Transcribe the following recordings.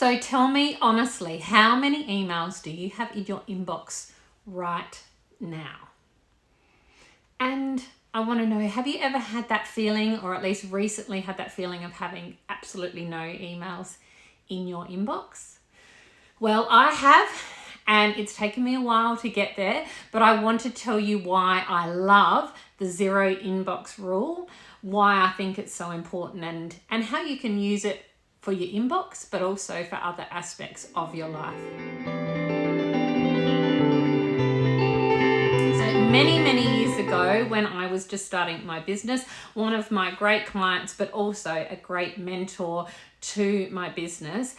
So tell me honestly, how many emails do you have in your inbox right now? And I want to know, have you ever had that feeling, or at least recently had that feeling of having absolutely no emails in your inbox? Well, I have, and it's taken me a while to get there, but I want to tell you why I love the 0 inbox rule, why I think it's so important, and how you can use it for your inbox, but also for other aspects of your life. So many years ago, when I was just starting my business, one of my great clients, but also a great mentor to my business,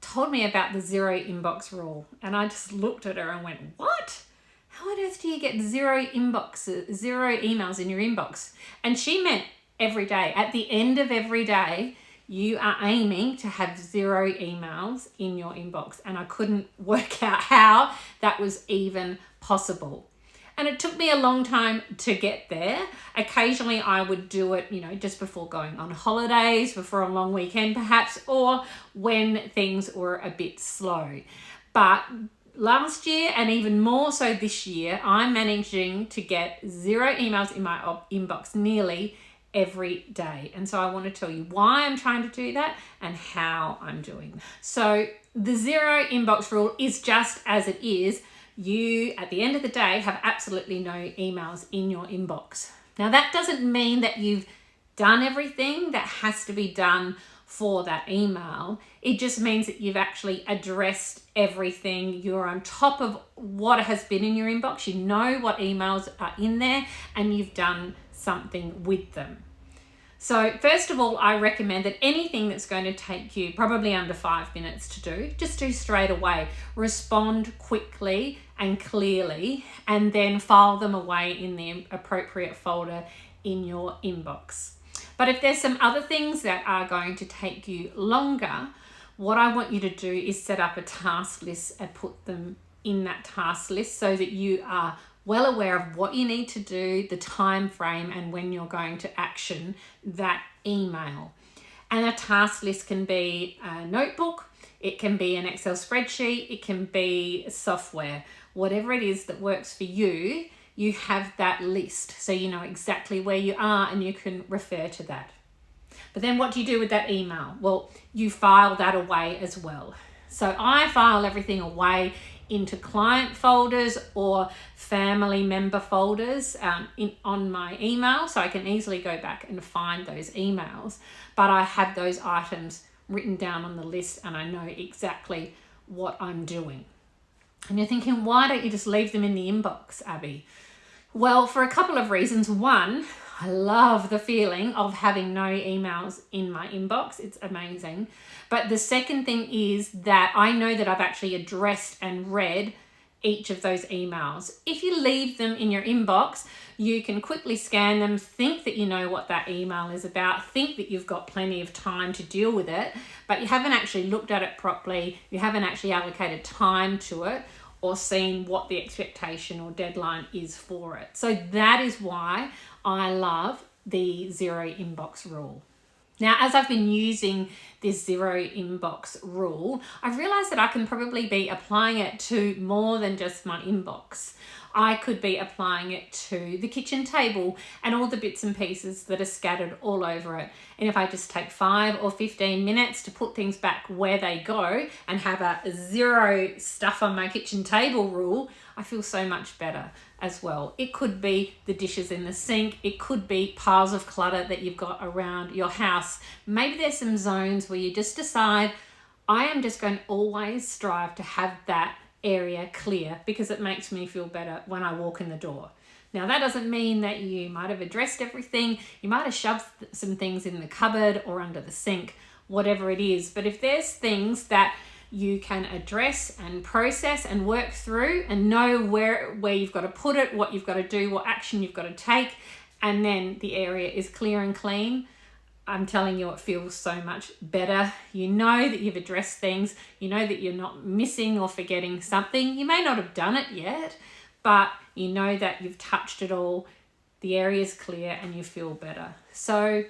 told me about the 0 inbox rule. And I just looked at her and went, what? How on earth do you get 0 emails in your inbox? And she meant every day. At the end of every day, you are aiming to have 0 emails in your inbox. And I couldn't work out how that was even possible. And it took me a long time to get there. Occasionally I would do it, just before going on holidays, before a long weekend perhaps, or when things were a bit slow. But last year, and even more so this year, I'm managing to get 0 emails in my inbox nearly every day. And so I want to tell you why I'm trying to do that and how I'm doing that. So the 0 inbox rule is just as it is. You, at the end of the day, have absolutely no emails in your inbox. Now, that doesn't mean that you've done everything that has to be done for that email. It just means that you've actually addressed everything. You're on top of what has been in your inbox. You know what emails are in there, and you've done something with them. So first of all, I recommend that anything that's going to take you probably under 5 minutes to do, just do straight away. Respond quickly and clearly, and then file them away in the appropriate folder in your inbox. But if there's some other things that are going to take you longer, what I want you to do is set up a task list and put them in that task list so that you are well aware of what you need to do, the time frame, and when you're going to action that email. And a task list can be a notebook, it can be an Excel spreadsheet, it can be software. Whatever it is that works for you, you have that list so you know exactly where you are and you can refer to that. But then what do you do with that email? Well, you file that away as well. So I file everything away into client folders or family member folders on my email, so I can easily go back and find those emails. But I have those items written down on the list and I know exactly what I'm doing. And you're thinking, why don't you just leave them in the inbox, Abby? Well, for a couple of reasons. One, I love the feeling of having no emails in my inbox. It's amazing. But the second thing is that I know that I've actually addressed and read each of those emails. If you leave them in your inbox, you can quickly scan them, think that you know what that email is about, think that you've got plenty of time to deal with it, but you haven't actually looked at it properly, you haven't actually allocated time to it, or seen what the expectation or deadline is for it. So that is why I love the 0 inbox rule. Now, as I've been using this 0 inbox rule, I've realized that I can probably be applying it to more than just my inbox. I could be applying it to the kitchen table and all the bits and pieces that are scattered all over it. And if I just take 5 or 15 minutes to put things back where they go and have a 0 stuff on my kitchen table rule, I feel so much better as well. It could be the dishes in the sink. It could be piles of clutter that you've got around your house. Maybe there's some zones where you just decide, I am just going to always strive to have that area clear because it makes me feel better when I walk in the door. Now, that doesn't mean that you might have addressed everything. You might have shoved some things in the cupboard or under the sink, whatever it is. But if there's things that you can address and process and work through and know where you've got to put it, what you've got to do, what action you've got to take, and then the area is clear and clean, I'm telling you, it feels so much better. You know that you've addressed things. You know that you're not missing or forgetting something. You may not have done it yet, but you know that you've touched it all. The area is clear and you feel better. So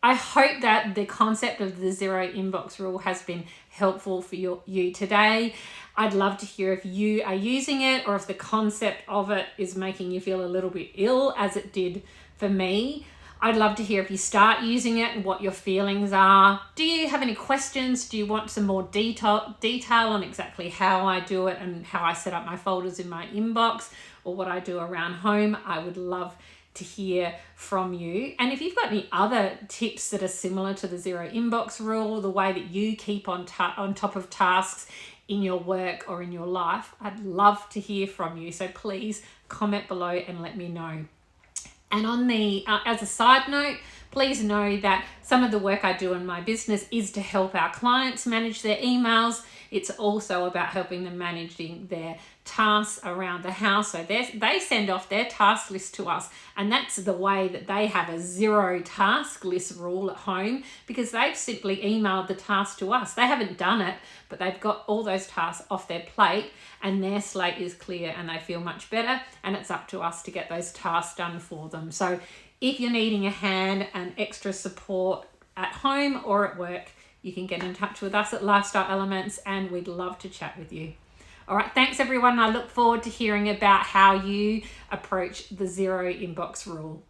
I hope that the concept of the zero inbox rule has been helpful for you today. I'd love to hear if you are using it or if the concept of it is making you feel a little bit ill, as it did for me. I'd love to hear if you start using it and what your feelings are. Do you have any questions? Do you want some more detail on exactly how I do it and how I set up my folders in my inbox, or what I do around home? I would love to hear from you. And if you've got any other tips that are similar to the zero inbox rule, the way that you keep on top of tasks in your work or in your life, I'd love to hear from you. So please comment below and let me know. And on the as a side note, please know that some of the work I do in my business is to help our clients manage their emails. It's also about helping them managing their tasks around the house. So they send off their task list to us, and that's the way that they have a zero task list rule at home, because they've simply emailed the task to us. They haven't done it, but they've got all those tasks off their plate and their slate is clear and they feel much better, and it's up to us to get those tasks done for them. So if you're needing a hand and extra support at home or at work, you can get in touch with us at Lifestyle Elements and we'd love to chat with you. All right, thanks everyone. I look forward to hearing about how you approach the zero inbox rule.